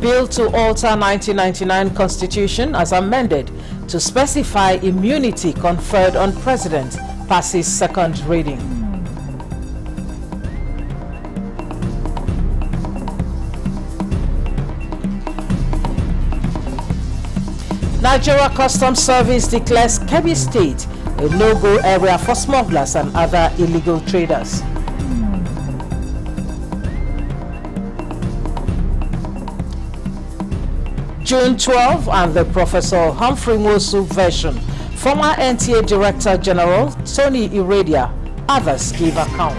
Bill to alter 1999 Constitution as amended to specify immunity conferred on President passes second reading. Nigeria Customs Service declares Kebbi State a no-go area for smugglers and other illegal traders. June 12 and the Professor Humphrey Nwosu version. Former NTA Director General Tony Iradia. Others give account.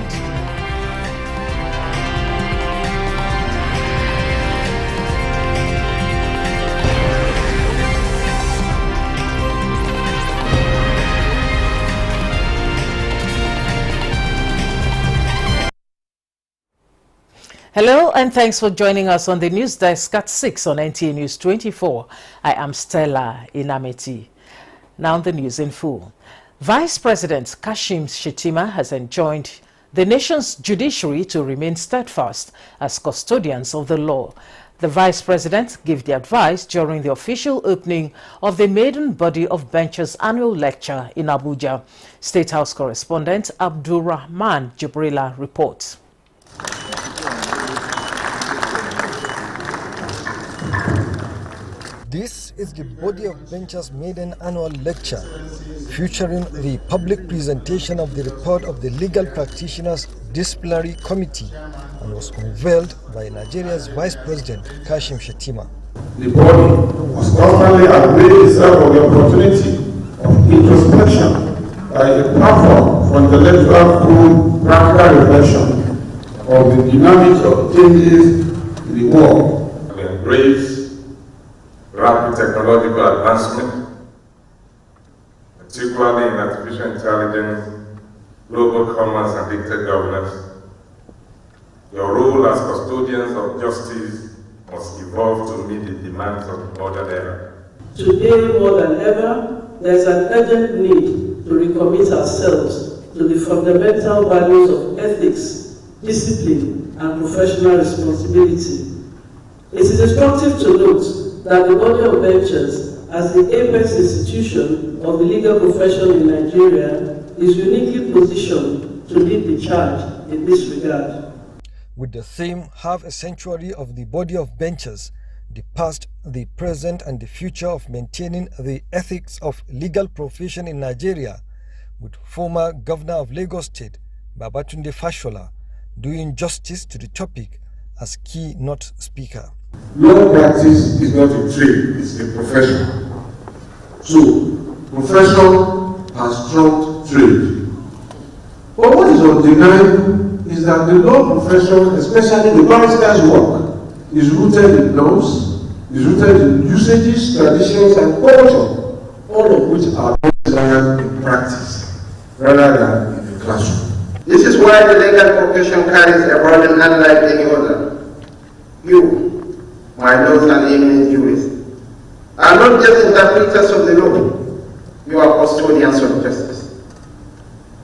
Hello and thanks for joining us on the news desk at 6 on NTA News 24. I am Stella Inameti. Now the news in full. Vice President Kashim Shettima has enjoined the nation's judiciary to remain steadfast as custodians of the law. The Vice President gave the advice during the official opening of the maiden body of benches annual lecture in Abuja. State House correspondent Abdul Rahman Jibrila reports. This is the Body of Benches maiden annual lecture, featuring the public presentation of the report of the Legal Practitioners Disciplinary Committee, and was unveiled by Nigeria's Vice President Kashim Shettima. The body was constantly availing itself of the opportunity of introspection by a platform for intellectual through practical reflection of the dynamics of changes in the world. We embrace rapid technological advancement, particularly in artificial intelligence, global commerce, and digital governance. Your role as custodians of justice must evolve to meet the demands of the modern era. Today, more than ever, there is an urgent need to recommit ourselves to the fundamental values of ethics, discipline, and professional responsibility. It is instructive to note that the Body of Benches, as the apex institution of the legal profession in Nigeria, is uniquely positioned to lead the charge in this regard. With the theme Half a Century of the Body of Benches, the past, the present and the future of maintaining the ethics of legal profession in Nigeria, with former Governor of Lagos State, Babatunde Fashola, doing justice to the topic as keynote speaker. Law practice is not a trade, it's a profession. So, profession has trumped trade. But what is undeniable is that the law profession, especially the barrister's work, is rooted in laws, is rooted in usages, traditions, and culture, all of which are learned in practice rather than in the classroom. This is why the legal profession carries a burden unlike any other. You, my lords and eminent jurists, are not just interpreters of the law, you are custodians of justice.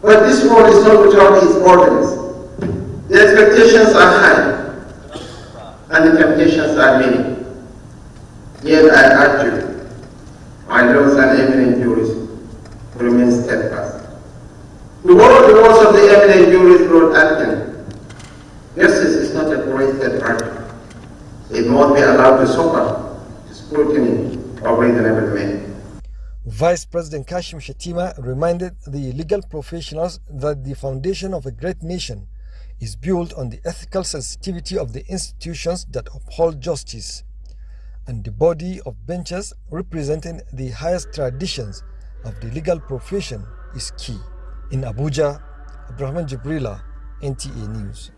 But this role is not without its burdens. The expectations are high, and the temptations are many. Yet I urge you, my lords and eminent jurists, to remain steadfast. To borrow the words of the eminent jurist Lord Atkin, justice is not a wasted virtue. It must be allowed to suffer the scrutiny of reasonable men. Vice President Kashim Shettima reminded the legal professionals that the foundation of a great nation is built on the ethical sensitivity of the institutions that uphold justice, and the body of benches representing the highest traditions of the legal profession is key. In Abuja, Abdurrahman Jibrila, NTA News.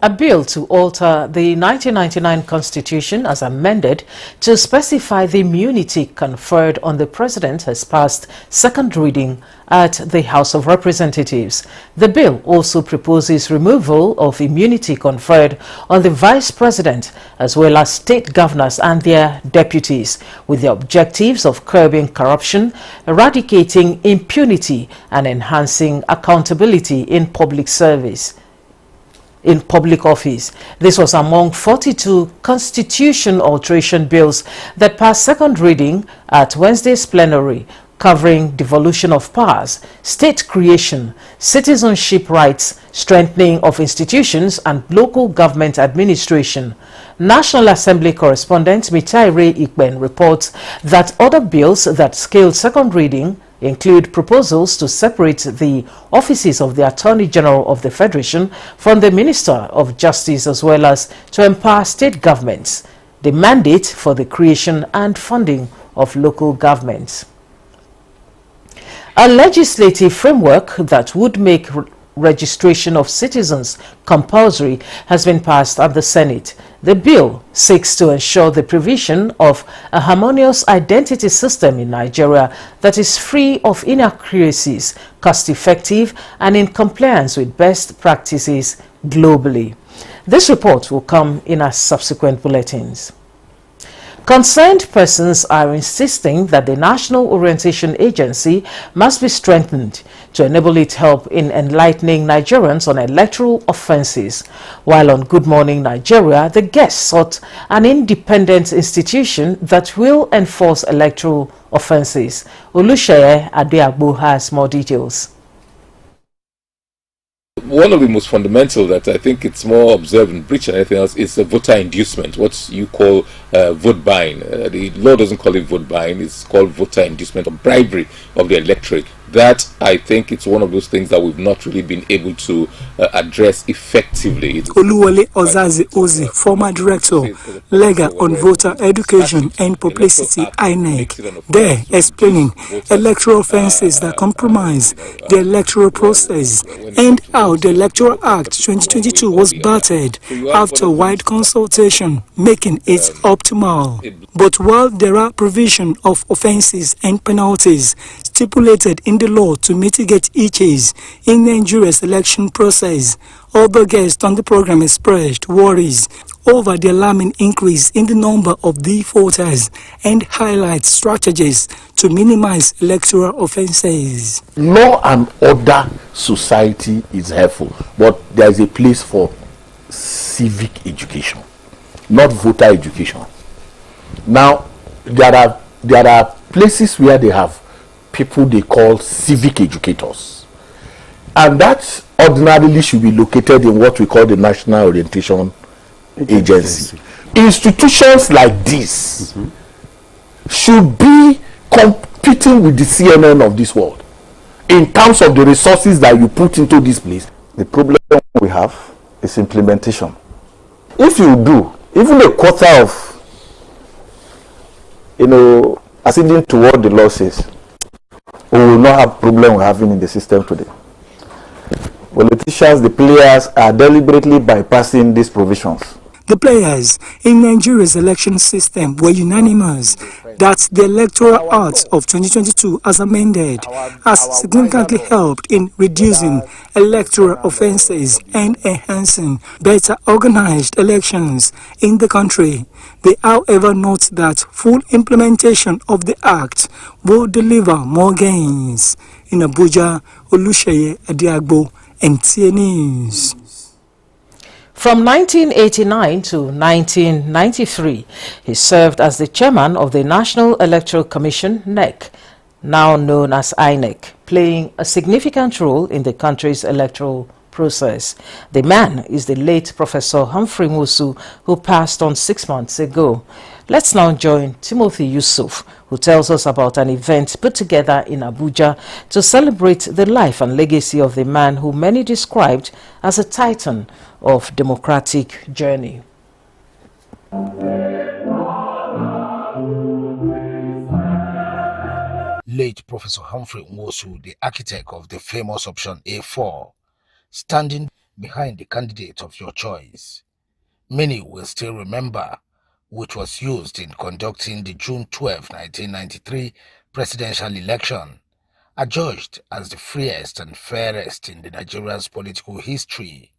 A bill to alter the 1999 Constitution as amended to specify the immunity conferred on the President has passed second reading at the House of Representatives. The bill also proposes removal of immunity conferred on the Vice President as well as state governors and their deputies, with the objectives of curbing corruption, eradicating impunity, and enhancing accountability in public service. in public office. This was among 42 constitution alteration bills that passed second reading at Wednesday's plenary, covering devolution of powers, state creation, citizenship rights, strengthening of institutions, and local government administration. National Assembly correspondent Mitaire Ikben reports that other bills that scaled second reading include proposals to separate the offices of the Attorney General of the Federation from the Minister of Justice, as well as to empower state governments, the mandate for the creation and funding of local governments. A legislative framework that would make registration of citizens compulsory has been passed at the Senate. The bill seeks to ensure the provision of a harmonious identity system in Nigeria that is free of inaccuracies, cost-effective, and in compliance with best practices globally. This report will come in our subsequent bulletins. Concerned persons are insisting that the National Orientation Agency must be strengthened to enable it help in enlightening Nigerians on electoral offences. While on Good Morning Nigeria, the guests sought an independent institution that will enforce electoral offences. Olusheye Adeagbo has more details. One of the most fundamental that I think it's more observed in breach than anything else is the voter inducement, what you call vote buying. The law doesn't call it vote buying, it's called voter inducement, or bribery of the electorate. That, I think, it's one of those things that we've not really been able to address effectively. Oluwole Ozazi Ozi, former director, Lega on Voter Education and Publicity, INEC, there explaining electoral offences that compromise the electoral process and how the Electoral Act 2022 was battered after wide consultation, making it optimal. But while there are provision of offences and penalties stipulated in the law to mitigate hitches in Nigeria's election process, other guests on the program expressed worries over the alarming increase in the number of defaulters and highlight strategies to minimize electoral offences. Law and order society is helpful, but there is a place for civic education, not voter education. Now, there are places where they have people they call civic educators, and that ordinarily should be located in what we call the National Orientation Agency. Institutions like this should be competing with the CNN of this world in terms of the resources that you put into this place. The problem we have is implementation. If you do even a quarter of, according to what the law says, we will not have problem we're having in the system today. Politicians, the players, are deliberately bypassing these provisions. The players in Nigeria's election system were unanimous that the Electoral Act of 2022 as amended has significantly helped in reducing electoral offences and enhancing better organized elections in the country. They, however, note that full implementation of the Act will deliver more gains. In Abuja, Olusheye Adeagbo, NTA News. From 1989 to 1993, he served as the chairman of the National Electoral Commission, NEC, now known as INEC, playing a significant role in the country's electoral process. The man is the late Professor Humphrey Nwosu, who passed on 6 months ago. Let's now join Timothy Yusuf, who tells us about an event put together in Abuja to celebrate the life and legacy of the man who many described as a titan of democratic journey. Late Professor Humphrey Nwosu, the architect of the famous option A4, standing behind the candidate of your choice. Many will still remember, which was used in conducting the June 12, 1993 presidential election, adjudged as the freest and fairest in the Nigeria's political history.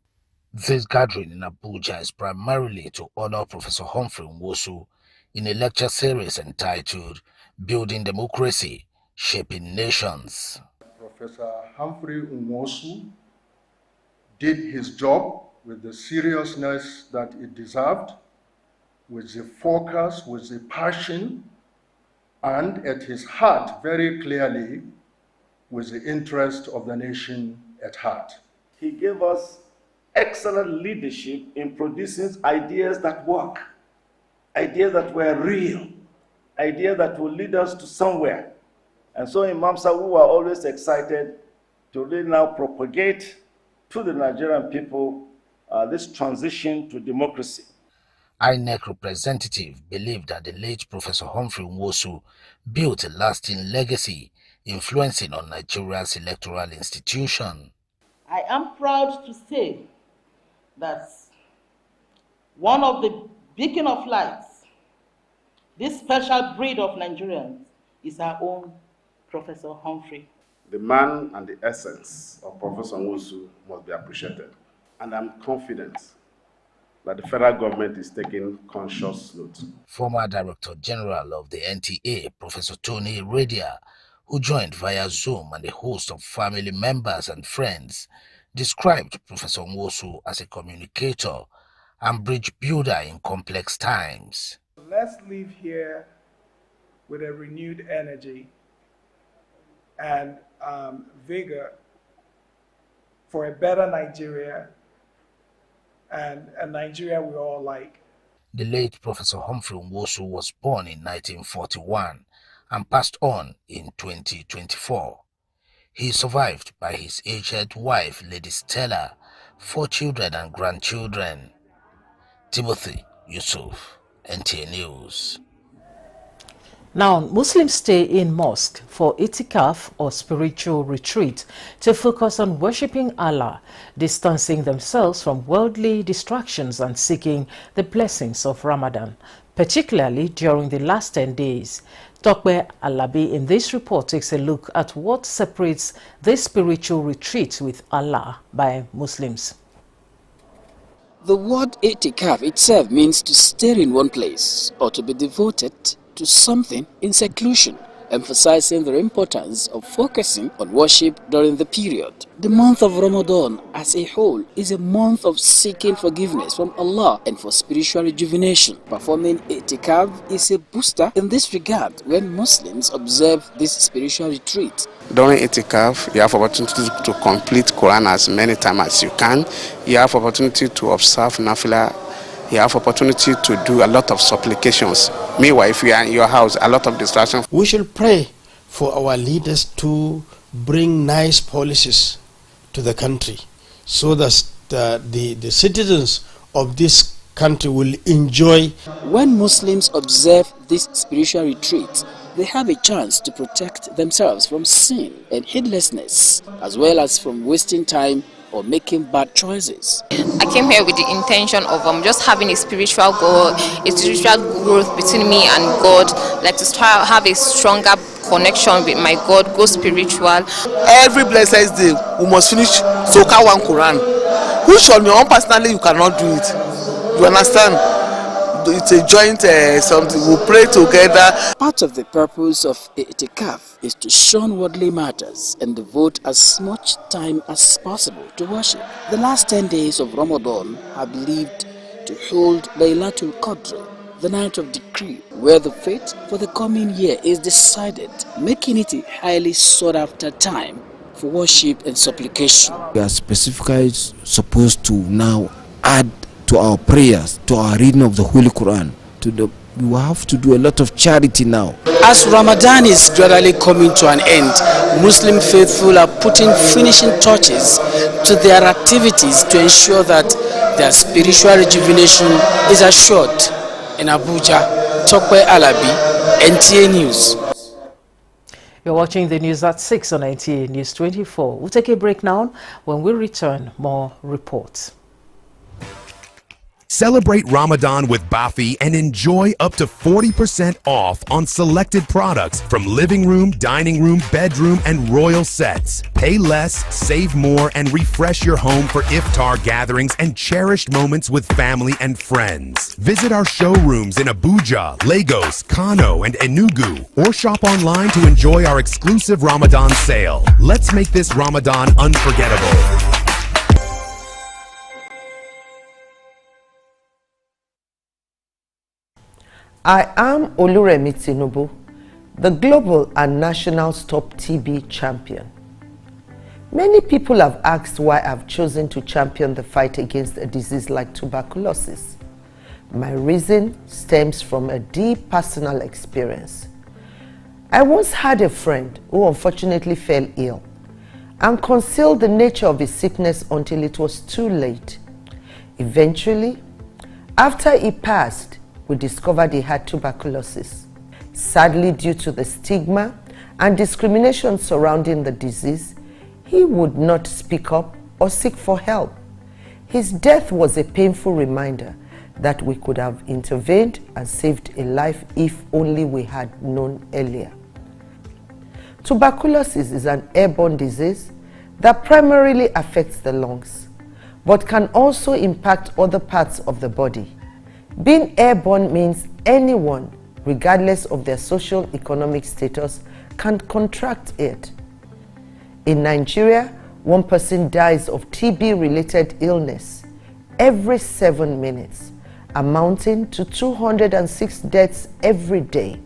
This gathering in Abuja is primarily to honor Professor Humphrey Nwosu in a lecture series entitled Building Democracy, Shaping Nations. Professor Humphrey Nwosu did his job with the seriousness that it deserved, with the focus, with the passion, and at his heart, very clearly, with the interest of the nation at heart. He gave us excellent leadership in producing ideas that work, ideas that were real, ideas that will lead us to somewhere. And so in MAMSA, we were always excited to really now propagate to the Nigerian people this transition to democracy. INEC representative believed that the late Professor Humphrey Nwosu built a lasting legacy, influencing on Nigeria's electoral institution. I am proud to say that one of the beacon of lights, this special breed of Nigerians, is our own Professor Humphrey. The man and the essence of Professor Nwosu must be appreciated. And I'm confident that the federal government is taking conscious note. Former Director General of the NTA, Professor Tony Radia, who joined via Zoom, and a host of family members and friends, described Professor Nwosu as a communicator and bridge builder in complex times. Let's leave here with a renewed energy and vigor for a better Nigeria, and a Nigeria we all like. The late Professor Humphrey Nwosu was born in 1941 and passed on in 2024. He is survived by his aged wife, Lady Stella, 4 children and grandchildren. Timothy Yusuf, NTA News. Now, Muslims stay in mosque for itikaf or spiritual retreat to focus on worshipping Allah, distancing themselves from worldly distractions and seeking the blessings of Ramadan, particularly during the last 10 days. Tokwe Alabi in this report takes a look at what separates this spiritual retreat with Allah by Muslims. The word itikaf itself means to stay in one place or to be devoted to something in seclusion, emphasizing the importance of focusing on worship during the period. The month of Ramadan as a whole is a month of seeking forgiveness from Allah and for spiritual rejuvenation. Performing itikaf is a booster in this regard when Muslims observe this spiritual retreat. During itikaf, you have opportunity to complete Quran as many times as you can. You have opportunity to observe Nafila. You have opportunity to do a lot of supplications. Meanwhile, if you are in your house, a lot of distractions. We should pray for our leaders to bring nice policies to the country so that the citizens of this country will enjoy. When Muslims observe this spiritual retreat, they have a chance to protect themselves from sin and heedlessness, as well as from wasting time or making bad choices. I came here with the intention of just having a spiritual goal, a spiritual growth between me and God, like to try to have a stronger connection with my God, go spiritual. Every blessed day, we must finish Soka 1 Quran. Which on your own personally you cannot do it. You understand? It's a joint something. We pray together. Part of the purpose of itikaf is to shun worldly matters and devote as much time as possible to worship. The last 10 days of Ramadan are believed to hold Laylatul Qadr, the night of decree, where the fate for the coming year is decided, making it a highly sought after time for worship and supplication. We are specifically supposed to now add to our prayers, to our reading of the Holy Quran, we will have to do a lot of charity now. As Ramadan is gradually coming to an end, Muslim faithful are putting finishing touches to their activities to ensure that their spiritual rejuvenation is assured. In Abuja, Tokwe Alabi, NTA News. You're watching the news at 6 on NTA News 24. We'll take a break now. When we return, more reports. Celebrate Ramadan with Bafi and enjoy up to 40% off on selected products from living room, dining room, bedroom, and royal sets. Pay less, save more, and refresh your home for iftar gatherings and cherished moments with family and friends. Visit our showrooms in Abuja, Lagos, Kano, and Enugu, or shop online to enjoy our exclusive Ramadan sale. Let's make this Ramadan unforgettable. I am Oluremi Tinubu, the global and national Stop TB champion. Many people have asked why I've chosen to champion the fight against a disease like tuberculosis. My reason stems from a deep personal experience. I once had a friend who unfortunately fell ill and concealed the nature of his sickness until it was too late. Eventually, after he passed, we discovered he had tuberculosis. Sadly, due to the stigma and discrimination surrounding the disease, he would not speak up or seek for help. His death was a painful reminder that we could have intervened and saved a life if only we had known earlier. Tuberculosis is an airborne disease that primarily affects the lungs, but can also impact other parts of the body. Being airborne means anyone, regardless of their socio-economic status, can contract it. In Nigeria, one person dies of TB-related illness every 7 minutes, amounting to 206 deaths every day.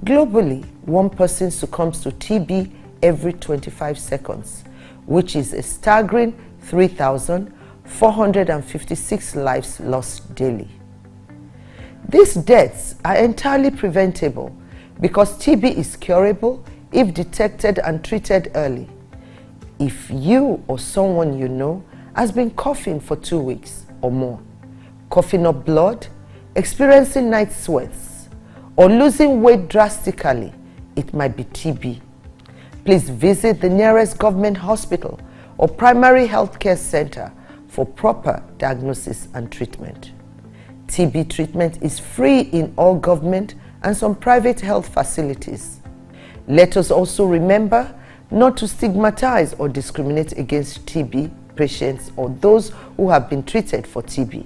Globally, one person succumbs to TB every 25 seconds, which is a staggering 3,456 lives lost daily. These deaths are entirely preventable because TB is curable if detected and treated early. If you or someone you know has been coughing for 2 weeks or more, coughing up blood, experiencing night sweats, or losing weight drastically, it might be TB. Please visit the nearest government hospital or primary health care center for proper diagnosis and treatment. TB treatment is free in all government and some private health facilities. Let us also remember not to stigmatize or discriminate against TB patients or those who have been treated for TB.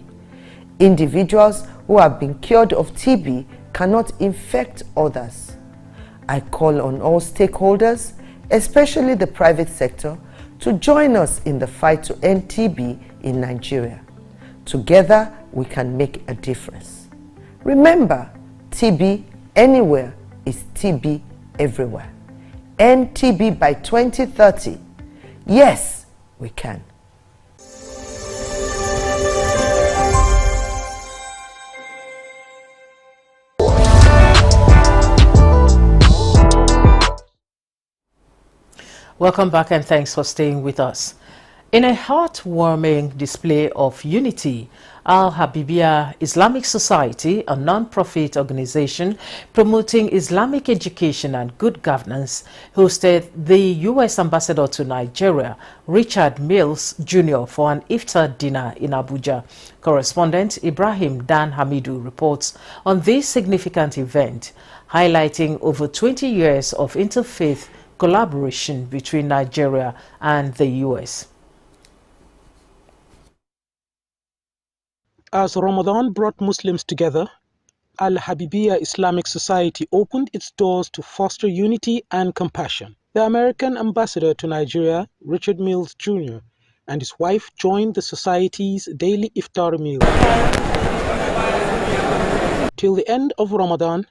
Individuals who have been cured of TB cannot infect others. I call on all stakeholders, especially the private sector, to join us in the fight to end TB in Nigeria. Together, we can make a difference. Remember, TB anywhere is TB everywhere. End TB by 2030. Yes, we can. Welcome back and thanks for staying with us. In a heartwarming display of unity, Al-Habibiyah Islamic Society, a non-profit organization promoting Islamic education and good governance, hosted the U.S. Ambassador to Nigeria, Richard Mills Jr., for an iftar dinner in Abuja. Correspondent Ibrahim Dan Hamidu reports on this significant event, highlighting over 20 years of interfaith collaboration between Nigeria and the U.S. As Ramadan brought Muslims together, Al-Habibiyah Islamic Society opened its doors to foster unity and compassion. The American ambassador to Nigeria, Richard Mills Jr., and his wife joined the society's daily iftar meal. Till the end of Ramadan,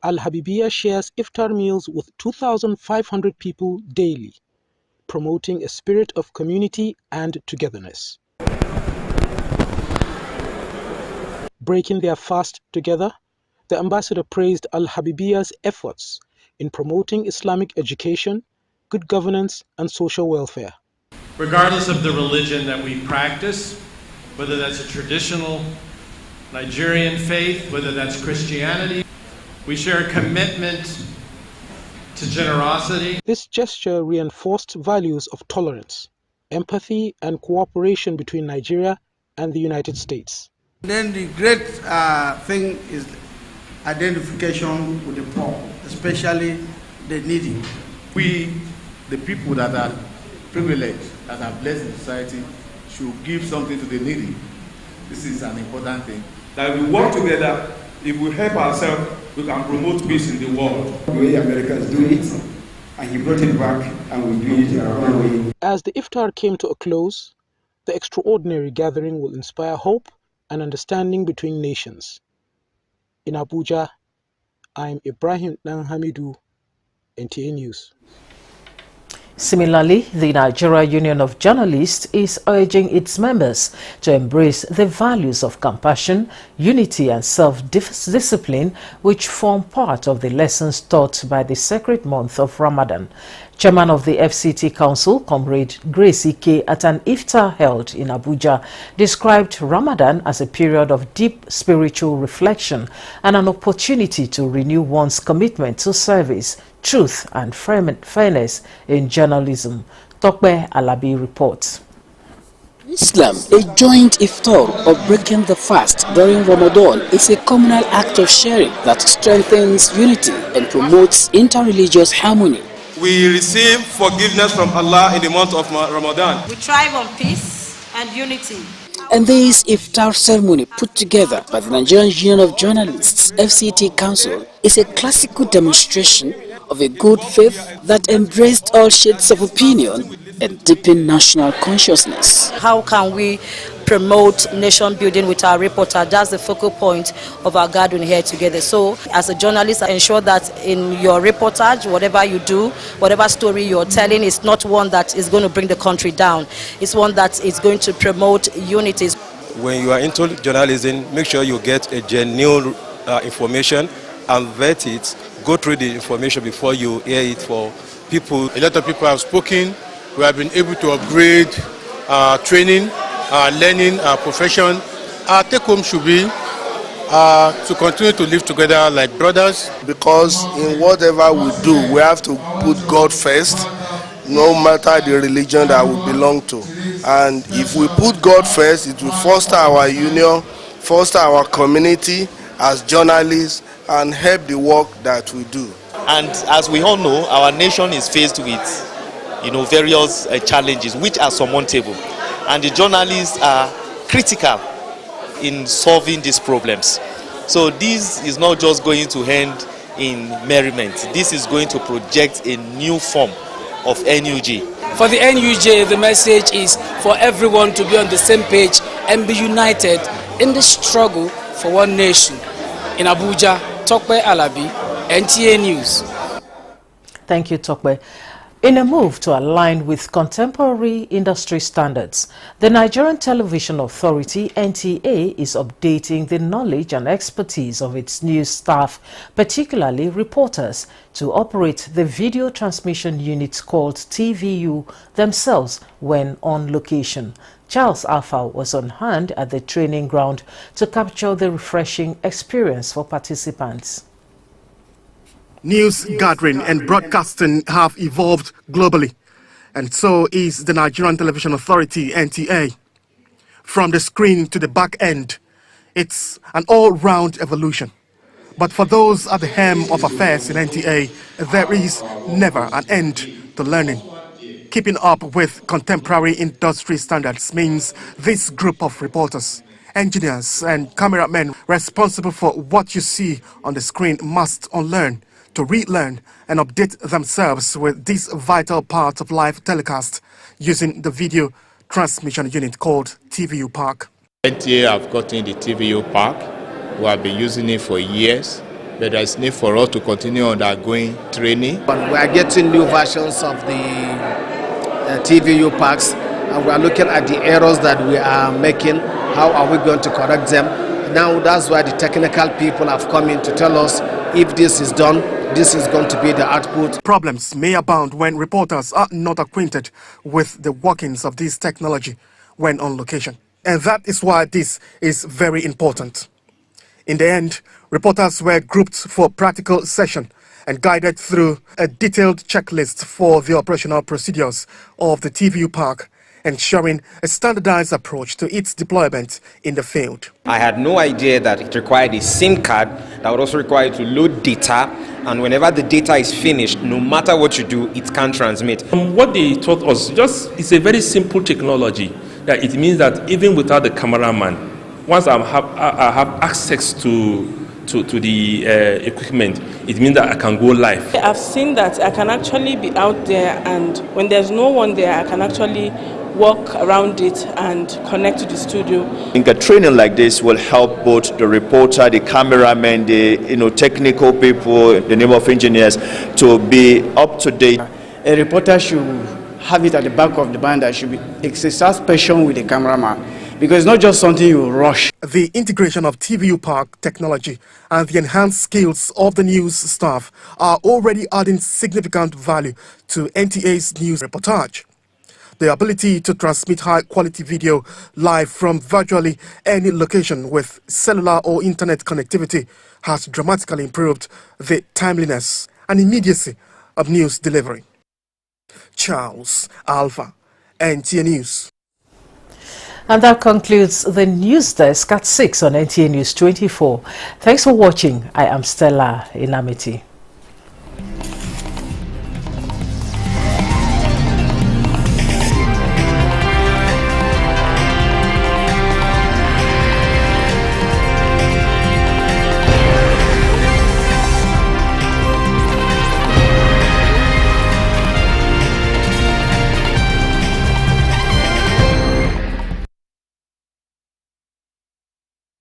Al-Habibiyah shares iftar meals with 2,500 people daily, promoting a spirit of community and togetherness. Breaking their fast together, the ambassador praised Al-Habibiyah's efforts in promoting Islamic education, good governance, and social welfare. Regardless of the religion that we practice, whether that's a traditional Nigerian faith, whether that's Christianity, we share a commitment to generosity. This gesture reinforced values of tolerance, empathy, and cooperation between Nigeria and the United States. Then the great thing is identification with the poor, especially the needy. We, the people that are privileged, that are blessed in society, should give something to the needy. This is an important thing. That we work together, if we help ourselves, we can promote peace in the world. The way Americans do it, and he brought it back, and we do it our own way. As the iftar came to a close, the extraordinary gathering will inspire hope and understanding between nations. In Abuja, I'm Ibrahim Hamidu, NTA News. Similarly, the Nigeria Union of Journalists is urging its members to embrace the values of compassion, unity and self-discipline which form part of the lessons taught by the sacred month of Ramadan. Chairman of the FCT Council, Comrade Grace Ike, at an iftar held in Abuja, described Ramadan as a period of deep spiritual reflection and an opportunity to renew one's commitment to service, truth and fairness in journalism. Tokbe Alabi reports. Islam, a joint iftar or breaking the fast during Ramadan, is a communal act of sharing that strengthens unity and promotes interreligious harmony. We receive forgiveness from Allah in the month of Ramadan. We thrive on peace and unity. And this iftar ceremony put together by the Nigerian Union of Journalists, FCT Council, is a classical demonstration of a good faith that embraced all shades of opinion and deepened national consciousness. How can we promote nation building with our reporter? That's the focal point of our gathering here together. So as a journalist, I ensure that in your reportage, whatever you do, whatever story you're telling, is not one that is going to bring the country down. It's one that is going to promote unity. When you are into journalism, make sure you get a genuine information and vet it. Go through the information before you hear it for people. A lot of people have spoken. We have been able to upgrade training, learning, profession. Our take home should be to continue to live together like brothers. Because in whatever we do, we have to put God first, no matter the religion that we belong to. And if we put God first, it will foster our union, foster our community as journalists, and help the work that we do. And as we all know, our nation is faced with various challenges which are surmountable, and the journalists are critical in solving these problems. So this is not just going to end in merriment. This is going to project a new form of NUJ. For the NUJ, the message is for everyone to be on the same page and be united in the struggle for one nation. In Abuja, Tokbe Alabi, NTA News. Thank you, Tokbe. In a move to align with contemporary industry standards, the Nigerian Television Authority, NTA, is updating the knowledge and expertise of its news staff, particularly reporters, to operate the video transmission units called TVU themselves when on location. Charles Alpha was on hand at the training ground to capture the refreshing experience for participants. News gathering and broadcasting have evolved globally, and so is the Nigerian Television Authority, NTA. From the screen to the back end, it's an all-round evolution. But for those at the helm of affairs in NTA, there is never an end to learning. Keeping up with contemporary industry standards means this group of reporters, engineers and cameramen responsible for what you see on the screen must unlearn to relearn and update themselves with this vital part of live telecast using the video transmission unit called TVU Park. NTA have gotten the TVU Park. We have been using it for years, but there is need for us to continue undergoing training. We are getting new versions of the TVU Parks, and we are looking at the errors that we are making. How are we going to correct them? Now that's why the technical people have come in to tell us if this is done, this is going to be the output. Problems may abound when reporters are not acquainted with the workings of this technology when on location. And that is why this is very important. In the end, reporters were grouped for practical session and guided through a detailed checklist for the operational procedures of the TVU Park, ensuring a standardized approach to its deployment in the field. I had no idea that it required a SIM card that would also require you to load data, and whenever the data is finished, no matter what you do, it can transmit. What they taught us, it's a very simple technology, that it means that even without the cameraman, once I have access to the equipment, it means that I can go live. I've seen that I can actually be out there, and when there's no one there, I can actually walk around it and connect to the studio. I think a training like this will help both the reporter, the cameraman, the technical people, the number of engineers to be up to date. A reporter should have it at the back of the mind that should be exercise passion with the cameraman, because it's not just something you rush. The integration of TVU Park technology and the enhanced skills of the news staff are already adding significant value to NTA's news reportage. The ability to transmit high-quality video live from virtually any location with cellular or internet connectivity has dramatically improved the timeliness and immediacy of news delivery. Charles Alpha, NTA News. And that concludes the news desk at 6 on NTA News 24. Thanks for watching. I am Stella Inamiti.